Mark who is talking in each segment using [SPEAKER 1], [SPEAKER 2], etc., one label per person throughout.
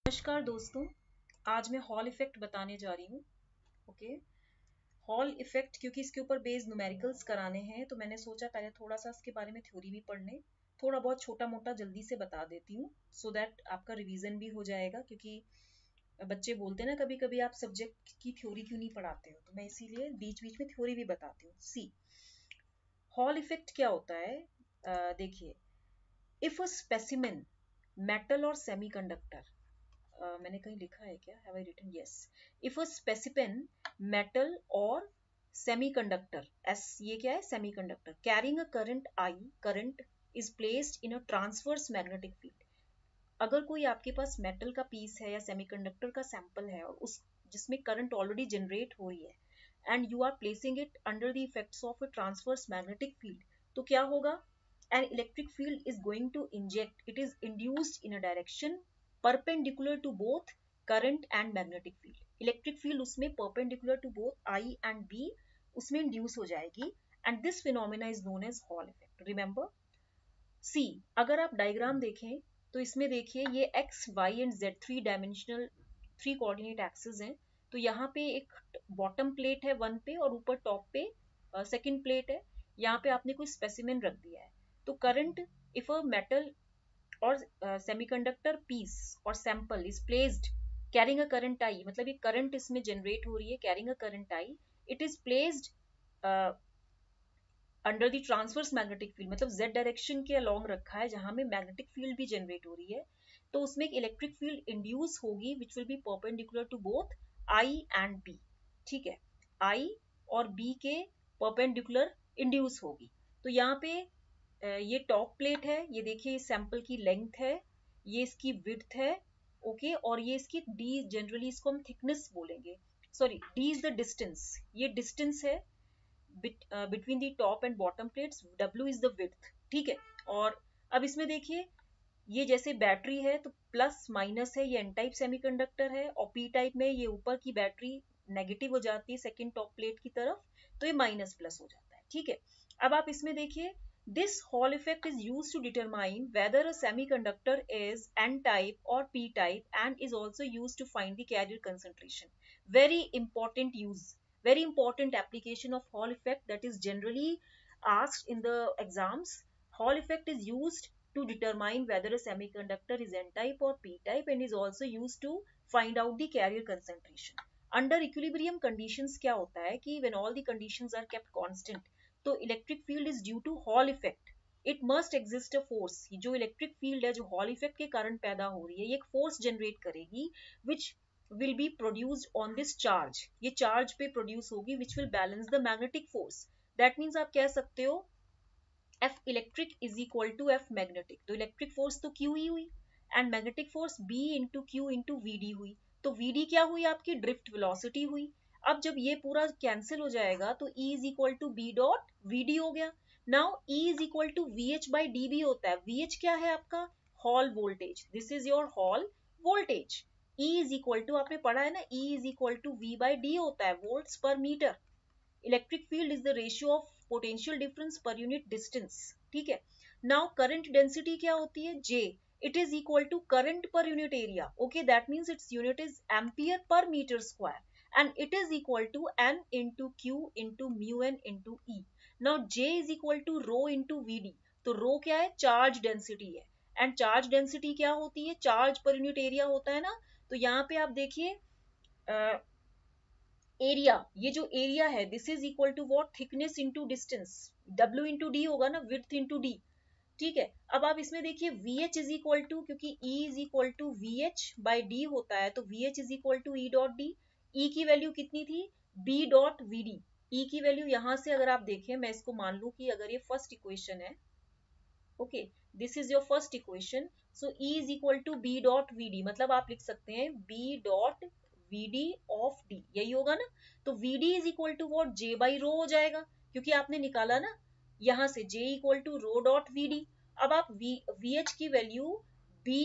[SPEAKER 1] नमस्कार दोस्तों। आज मैं हॉल इफेक्ट बताने जा रही हूँ। ओके, हॉल इफेक्ट क्योंकि इसके ऊपर बेस्ड न्यूमेरिकल्स कराने हैं तो मैंने सोचा पहले थोड़ा सा इसके बारे में थ्योरी भी पढ़ लें। थोड़ा बहुत छोटा मोटा जल्दी से बता देती हूँ सो दैट आपका रिवीजन भी हो जाएगा, क्योंकि बच्चे बोलते हैं ना कभी कभी आप सब्जेक्ट की थ्योरी क्यों नहीं पढ़ाते हो, तो मैं इसीलिए बीच बीच में थ्योरी भी बताती हूँ। सी, हॉल इफेक्ट क्या होता है? देखिए, इफ अ स्पेसिमेन मेटल और सेमीकंडक्टर, मैंने कहीं लिखा है क्या? Have I written? Yes. If a specimen metal और सेमीकंडक्टर, एस ये क्या है? Semiconductor carrying a current I, current is placed in a transverse magnetic field. अगर कोई आपके पास मेटल का पीस है या सेमीकंडक्टर का सैंपल है और उस जिसमें करंट ऑलरेडी जनरेट हो रही है and you are placing it under the effects of a transverse magnetic field, तो क्या होगा? an electric field is going to inject, it is induced in a direction perpendicular to both current and magnetic field. Electric field उसमें perpendicular to both I and B उसमें induce हो जाएगी and this phenomena is known as Hall effect. Remember? C, अगर आप diagram देखें तो इसमें देखिए ये x, y and z three dimensional three coordinate axis हैं। तो यहाँ पे एक बॉटम प्लेट है वन पे और ऊपर टॉप पे सेकंड प्लेट है। यहाँ पे आपने कोई स्पेसिमेन रख दिया है। तो करंट, इफ अ मेटल और सेमीकंडक्टर पीस और sample is placed carrying a current आई, मतलब ये करंट इसमें जनरेट हो रही है carrying a current I, it is placed under the transverse magnetic field, मतलब जेड डायरेक्शन के अलोंग रखा है जहां में मैग्नेटिक फील्ड भी जनरेट हो रही है। तो उसमें एक इलेक्ट्रिक फील्ड इंड्यूस होगी which will be perpendicular to both I and B. ठीक है, आई और बी के परपेंडिकुलर इंड्यूस होगी। तो यहाँ पे ये टॉप प्लेट है, ये देखिए सैंपल की लेंथ है, ये इसकी विड्थ है। ओके, और ये इसकी डी, जनरली इसको हम थिकनेस बोलेंगे, sorry D is the distance, ये डिस्टेंस है between the top and bottom plates, W is the width. ठीक है, और अब इसमें देखिए ये जैसे बैटरी है तो प्लस माइनस है, ये एन टाइप सेमीकंडक्टर है, और पी टाइप में ये ऊपर की बैटरी नेगेटिव हो जाती है सेकेंड टॉप प्लेट की तरफ, तो ये माइनस प्लस हो जाता है। ठीक है, अब आप इसमें देखिए this Hall effect is used to determine whether a semiconductor is N type or P type and is also used to find the carrier concentration. Very important use, very important application of Hall effect that is generally asked in the exams. Hall effect is used to determine whether a semiconductor is N type or P type and is also used to find out the carrier concentration. Under equilibrium conditions क्या होता है कि when all the conditions are kept constant, तो electric field is due to Hall effect, it must exist a force. जो electric field है जो hall effect के कारण पैदा हो रही है, ये एक फोर्स जनरेट करेगी which will be produced on this charge, ये चार्ज पे प्रोड्यूस होगी which will balance the magnetic force. That means आप कह सकते हो F electric is equal to F magnetic. तो इलेक्ट्रिक फोर्स तो क्यू ही हुई and magnetic force B into Q into V D हुई। तो वी डी क्या हुई? आपकी ड्रिफ्ट वेलोसिटी हुई। अब जब ये पूरा कैंसिल हो जाएगा तो E is equal to B dot V D हो गया। Now E is equal to V H by D B होता है। वी एच क्या है आपका? Hall voltage, this is your Hall voltage. E is equal to, आपने पढ़ा है ना, E is equal to V by D होता है, वोल्ट्स पर metre. Electric field is the ratio of potential difference पर यूनिट डिस्टेंस। ठीक है, नाउ करंट डेंसिटी क्या होती है? J, it is equal to current per unit area. Okay, that means its unit is ampere per meter square and it is equal to N into Q into mu N into E. Now J is equal to rho into VD. तो rho क्या है? Charge density है, and charge density क्या होती है? Charge per unit area होता है ना। तो यहाँ पे आप देखिए एरिया, ये जो एरिया है this is equal to what? Thickness into distance, W into D होगा ना, विड्थ इंटू डी। ठीक है, अब आप इसमें देखिए V H is equal to, क्योंकि E is equal to V H by D होता है, तो V H is equal to E dot D. E की वैल्यू कितनी थी? B dot V D. E की वैल्यू यहां से अगर आप देखें, मैं इसको मान लू कि अगर ये फर्स्ट इक्वेशन है, okay this is your first equation, so E is equal to B dot V D, मतलब आप लिख सकते हैं B dot V D of D, यही होगा ना। तो V D is equal to what? J by rho हो जाएगा, क्योंकि आपने निकाला ना यहां से J equal to rho dot V D. अब आप वी एच की वैल्यू B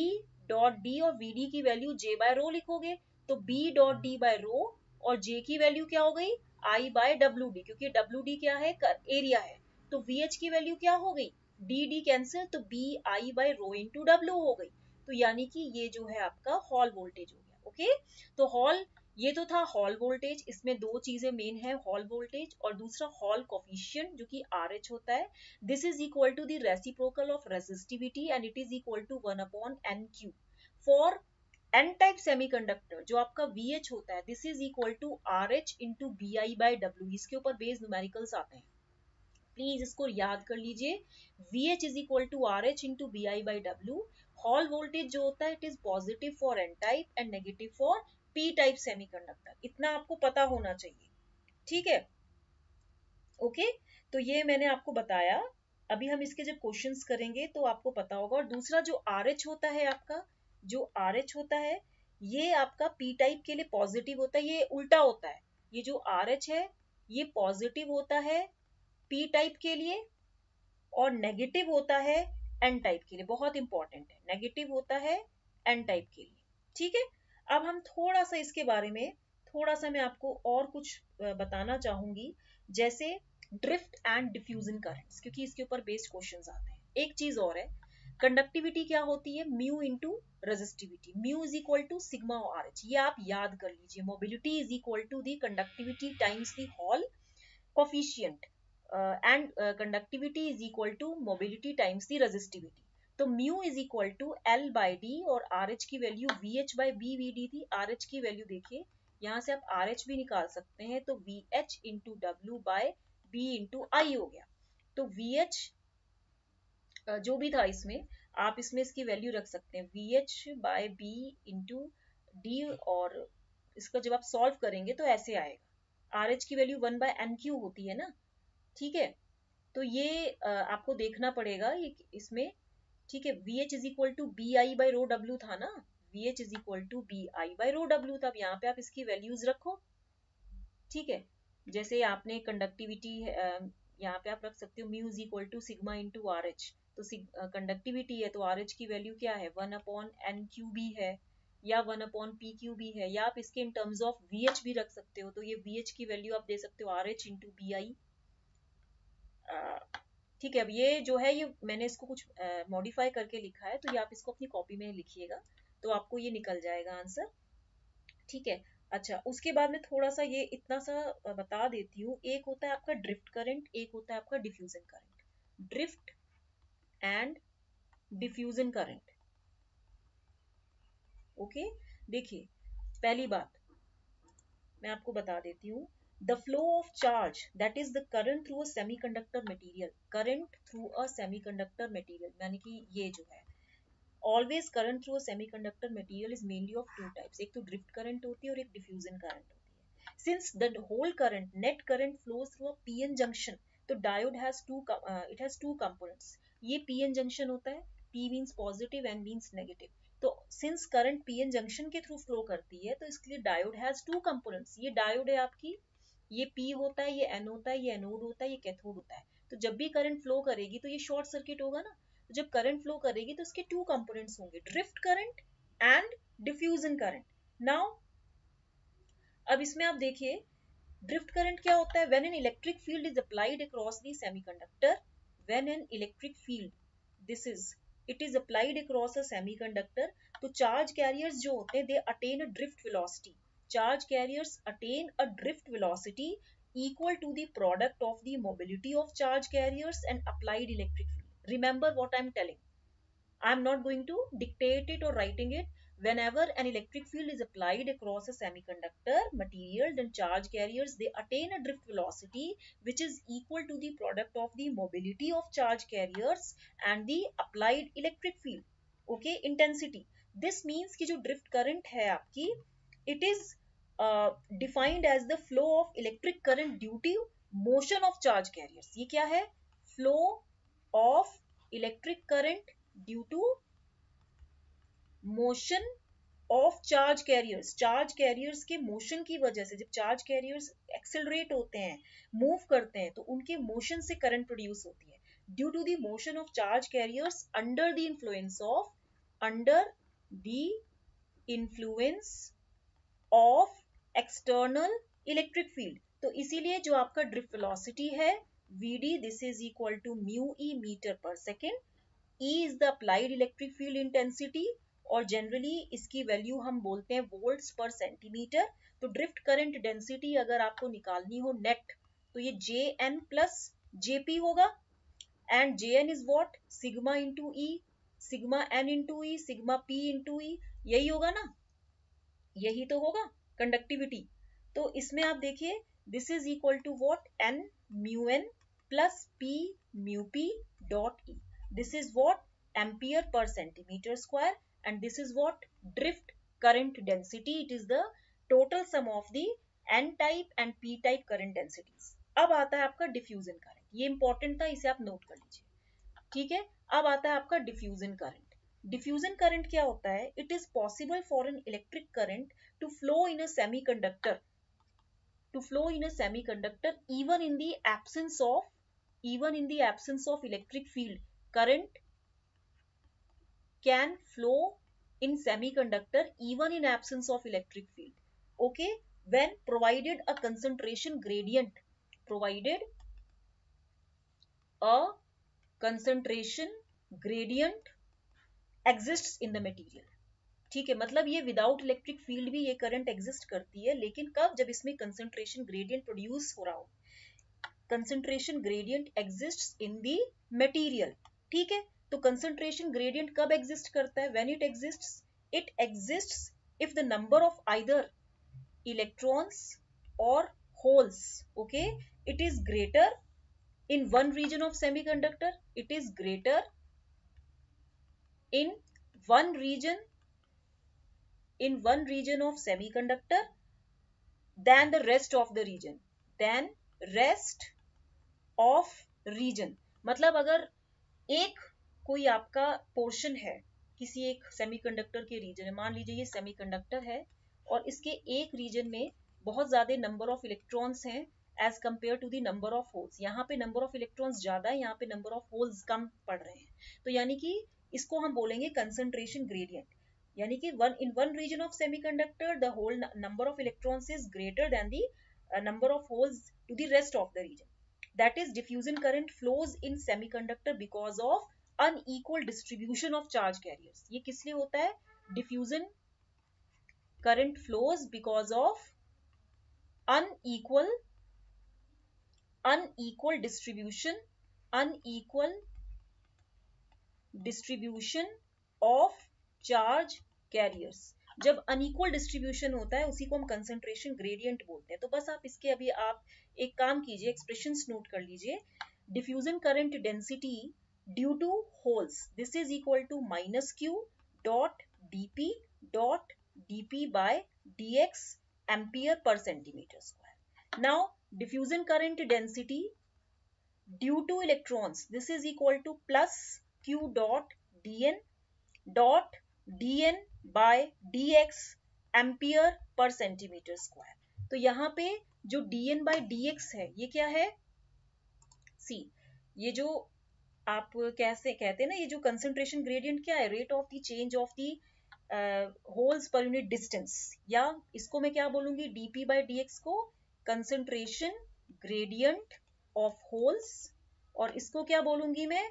[SPEAKER 1] डॉट डी और वी डी की वैल्यू J बाय रो लिखोगे, तो B डॉट डी बाय रो और J की वैल्यू क्या हो गई? I बाय डब्ल्यू डी, क्योंकि डब्ल्यू डी क्या है? एरिया है। तो वी एच की वैल्यू क्या हो गई? डी डी कैंसिल, तो B I by rho into W हो गई। तो यानी कि ये जो है आपका हॉल वोल्टेज हो गया। ओके, तो हॉल, ये तो था हॉल वोल्टेज। इसमें दो चीजें मेन है, हॉल वोल्टेज और दूसरा हॉल कोफिशिएंट जो कि RH होता है। This is equal to the reciprocal of resistivity and it is equal to 1/NQ। For N type semiconductor जो आपका VH होता है, this is equal to RH into BI/W। इसके ऊपर बेस न्यूमेरिकल्स आते हैं, प्लीज इसको याद कर लीजिए। VH is equal to RH into BI/W। Hall voltage जो होता है it is positive for N type and negative for P type semiconductor. इतना आपको पता होना चाहिए, ठीक है। ओके, तो ये मैंने आपको बताया। अभी हम इसके जब क्वेश्चंस करेंगे तो आपको पता होगा। और दूसरा जो RH होता है आपका, जो RH होता है ये आपका P टाइप के लिए पॉजिटिव होता है, ये उल्टा होता है। ये जो RH है ये पॉजिटिव होता है P टाइप के लिए और नेगेटिव होता है N टाइप के लिए। बहुत इंपॉर्टेंट है, नेगेटिव होता है N टाइप के लिए, ठीक है। अब हम थोड़ा सा इसके बारे में, थोड़ा सा मैं आपको और कुछ बताना चाहूंगी, जैसे ड्रिफ्ट एंड डिफ्यूजन करंट्स, क्योंकि इसके ऊपर बेस्ड क्वेश्चंस आते हैं। एक चीज और है, कंडक्टिविटी क्या होती है, mu into resistivity. Mu is equal to sigma RH, ये आप याद कर लीजिए। Mobility is equal to the conductivity times the Hall coefficient and conductivity is equal to mobility times the resistivity. तो mu is equal to L/D और RH की value VH/BVD थी। RH की वैल्यू देखिए, यहाँ से आप RH भी निकाल सकते हैं, तो VH into W/B into I हो गया। तो VH जो भी था इसमें, आप इसमें इसकी वैल्यू रख सकते हैं VH/B इंटू D, और इसका जब आप सॉल्व करेंगे तो ऐसे आएगा। RH की वैल्यू 1/NQ होती है ना, ठीक है। तो ये आपको देखना पड़ेगा ये इसमें, ठीक है। VH is equal to BI/ρW था ना, VH is equal to BI/ρW था। अब यहाँ पे आप इसकी वैल्यूज रखो, ठीक है। जैसे आपने कंडक्टिविटी यहाँ पे आप रख सकते हो mu is equal to sigma into RH। तो कंडक्टिविटी है तो RH की वैल्यू क्या है, 1/NQB है या 1/PQB है, या आप इसके इन टर्म्स ऑफ VH भी रख सकते हो। तो ये VH की वैल्यू आप दे सकते हो RH इंटू BI, ठीक है। अब ये जो है ये मैंने इसको कुछ मॉडिफाई करके लिखा है, तो ये आप इसको अपनी कॉपी में लिखिएगा तो आपको ये निकल जाएगा आंसर, ठीक है। अच्छा, उसके बाद में थोड़ा सा ये इतना सा बता देती हूँ। एक होता है आपका ड्रिफ्ट करंट, एक होता है आपका diffusion current. Drift and diffusion current, okay. देखिए, पहली बात मैं आपको बता देती हूँ। The flow of charge that is the current through a semiconductor material, current through a semiconductor material, यानी कि ये जो है always current through a semiconductor material is mainly of two types. एक तो ड्रिफ्ट करंट होती है और एक डिफ्यूजन करंट होती है। Since the whole current, net current flows through a PN junction, तो diode has it has two components. ये PN जंक्शन होता है, P means positive, N means negative. तो सिंस करंट PN जंक्शन के through flow करती है तो इसके लिए डायोड हैज टू कंपोनेंट्स। ये डायोड है आपकी, ये P होता है, ये N होता है, ये एनोड होता है, ये कैथोड होता है। तो जब भी करंट फ्लो करेगी तो ये शॉर्ट सर्किट होगा ना। तो जब करंट फ्लो करेगी तो इसके टू कंपोनेंट्स होंगे, drift current and diffusion current. Now अब इसमें आप देखिए ड्रिफ्ट करंट क्या होता है, when an electric field is applied across the semiconductor, when an electric field, this is, it is applied across a semiconductor, तो charge carriers जो होते हैं they attain a drift velocity. Charge carriers attain a drift velocity equal to the product of the mobility of charge carriers and applied electric field. Remember what I'm telling. I'm not going to dictate it or writing it. Whenever an electric field is applied across a semiconductor material, then charge carriers they attain a drift velocity which is equal to the product of the mobility of charge carriers and the applied electric field. Okay, intensity. This means कि जो drift current है आपकी, it is defined as the flow of electric current due to motion of charge carriers. ये क्या है, flow of electric current due to motion of charge carriers. Charge carriers के motion की वजह से, जब चार्ज कैरियर्स एक्सेलरेट होते हैं, मूव करते हैं, तो उनके मोशन से करंट प्रोड्यूस होती है। Due to the motion of charge carriers under the influence of, under the influence of external electric field. तो इसीलिए जो आपका ड्रिफ्ट वेलोसिटी है VD, this is equal to mu E metre per second. E is the applied electric field intensity और generally इसकी value हम बोलते हैं वोल्ट्स पर सेंटीमीटर। तो ड्रिफ्ट करंट डेंसिटी अगर आपको निकालनी हो नेट, तो ये Jn प्लस Jp होगा, and Jn is what, sigma into e, sigma n into e, sigma p into e, यही होगा ना, यही तो होगा कंडक्टिविटी। तो इसमें आप देखिए this is equal to what, n mu n plus p mu p dot e, this is what ampere per centimetre square, and this is what drift current density, it is the total sum of the n type and p type current densities. अब आता है आपका diffusion current, ये important था, इसे आप note कर लीजिए, ठीक है। अब आता है आपका डिफ्यूजन करंट। डिफ्यूजन करंट क्या होता है, it is possible for an electric current to flow in a semiconductor, even in the absence of electric field. Current can flow in semiconductor even in absence of electric field, okay, when provided a concentration gradient exists in the material, ठीक है। मतलब ये without electric field भी ये current exist करती है, लेकिन कब, जब इसमें कंसंट्रेशन ग्रेडियंट प्रोड्यूस हो रहा हो, concentration gradient exists in the material, ठीक है। तो कंसंट्रेशन ग्रेडियंट कब एग्जिस्ट करता है, when it exists if the number of either electrons और holes, okay, it is greater in one region of semiconductor, it is greater in one region of semiconductor than the rest of the region, मतलब अगर एक कोई आपका portion है किसी एक semiconductor के रीजन में, मान लीजिए ये सेमीकंडक्टर है और इसके एक रीजन में बहुत ज्यादा नंबर ऑफ इलेक्ट्रॉन्स हैं as compare to the number of holes, यहाँ पे नंबर ऑफ इलेक्ट्रॉन्स ज्यादा है, यहाँ पे नंबर ऑफ होल्स कम पड़ रहे हैं, तो यानी कि इसको हम बोलेंगे कंसंट्रेशन ग्रेडियंट, यानी कि in one region of semiconductor the whole number of electrons is greater than the number of holes to the rest of the region. That is, diffusion current flows in semiconductor because of unequal distribution of charge carriers. ये किस लिए होता है, diffusion current flows because of unequal distribution of charge carriers. जब unequal distribution होता है उसी को हम कंसंट्रेशन ग्रेडियंट बोलते हैं। तो बस आप इसके अभी आप एक काम कीजिए, एक्सप्रेशंस नोट कर लीजिए। Diffusion current density due to holes, this is equal to minus Q dot d p by dx ampere per centimetre square. Now diffusion current density due to electrons, this is equal to plus q dot dn by dx ampere per centimetre square. तो यहाँ पे जो dn by dx है ये क्या है, सी, ये जो आप कैसे कहते हैं ना, ये जो कंसंट्रेशन ग्रेडियंट क्या है, rate of the change of the holes पर यूनिट डिस्टेंस, या इसको मैं क्या बोलूंगी, dp बाय dx को कंसंट्रेशन ग्रेडियंट ऑफ होल्स, और इसको क्या बोलूंगी मैं,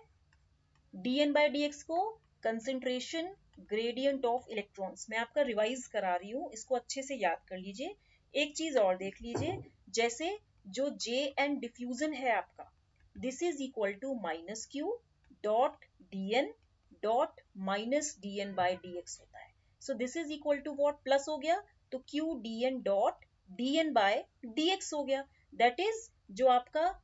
[SPEAKER 1] dn बाय dx को कंसंट्रेशन ग्रेडियंट ऑफ इलेक्ट्रॉन्स। मैं आपका रिवाइज करा रही हूँ, इसको अच्छे से याद कर लीजिए। एक चीज और देख लीजिए, जैसे जो जे एन डिफ्यूजन है आपका, this is equal to minus Q dot D N dot minus D N by D X होता है। So this is equal to what, plus हो गया, तो Q D N dot D N by D X हो गया। That is जो आपका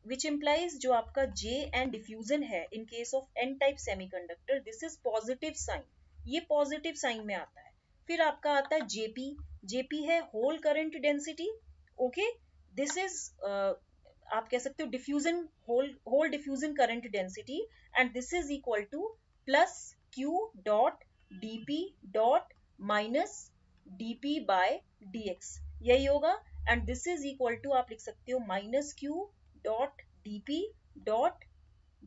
[SPEAKER 1] which implies जो आपका J and diffusion है in case of N type semiconductor, this is positive sign, ये positive sign में आता है। फिर आपका आता है JP है whole current density, okay, this is आप कह सकते हो diffusion whole diffusion current density, and this is equal to plus Q dot DP dot minus DP by DX, यही होगा, and this is equal to आप लिख सकते हो minus Q dot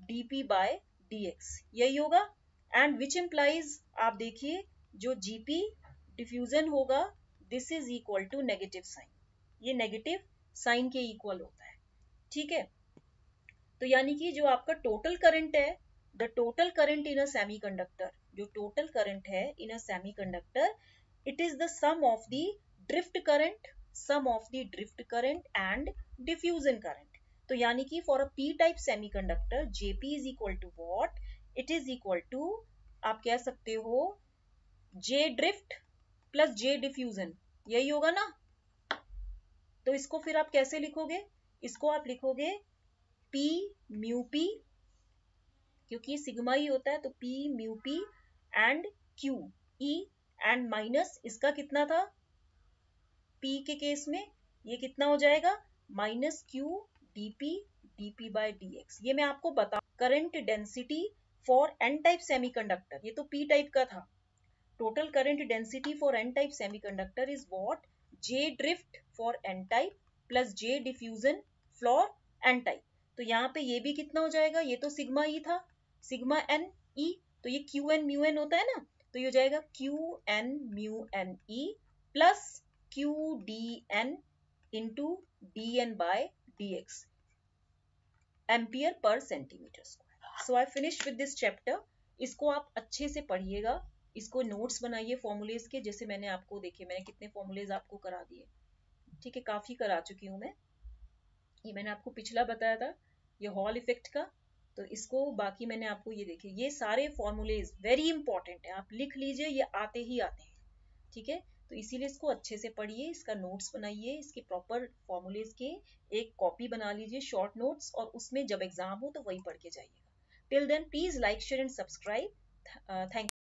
[SPEAKER 1] dp by dx, यही होगा। एंड विच इम्प्लाइज, आप देखिए जो gp डिफ्यूजन होगा, this is equal to negative sign, ये नेगेटिव साइन के इक्वल होता है, ठीक है। तो यानी कि जो आपका टोटल करंट है, the total current in a semiconductor जो टोटल करंट है in a semiconductor, it is the sum of the drift current, sum of the drift current and diffusion current. तो यानी कि for a p type semiconductor j p is equal to what, it is equal to, आप कह सकते हो J drift plus J diffusion, यही होगा ना। तो इसको फिर आप कैसे लिखोगे, इसको आप लिखोगे P म्यू P, क्योंकि सिग्मा ही होता है तो P mu P and Q E and minus इसका कितना था P के केस में, ये कितना हो जाएगा minus Q dP dP by dx। ये मैं आपको बता, current density for N type semiconductor, ये तो P टाइप का था। Total current density for N type semiconductor is what? J drift for N type plus J diffusion for N type। तो यहाँ पे ये भी कितना हो जाएगा, ये तो सिग्मा ई था, सिग्मा एन ई, तो ये क्यू एन म्यू एन होता है ना, तो ये हो जाएगा q n mu n e plus q D n into d N by D x, ampere per centimetre square. So I finish with this chapter. इसको आप अच्छे से पढ़िएगा, इसको नोट्स बनाइए फॉर्मूलेज के, जैसे मैंने आपको देखे, मैंने कितने फॉर्मूलेज आपको करा दिए, ठीक है, काफी करा चुकी हूँ मैं। ये मैंने आपको पिछला बताया था, ये हॉल इफेक्ट का, तो इसको बाकी मैंने आपको ये देखे, ये सारे फॉर्मूलेज वेरी इंपॉर्टेंट है, आप लिख लीजिए, ये आते ही आते हैं, ठीक है। तो इसीलिए इसको अच्छे से पढ़िए, इसका नोट्स बनाइए, इसके प्रॉपर फॉर्मूलेज के एक कॉपी बना लीजिए शॉर्ट नोट्स, और उसमें जब एग्जाम हो तो वही पढ़ के जाइएगा। Till then please like share and subscribe. Thank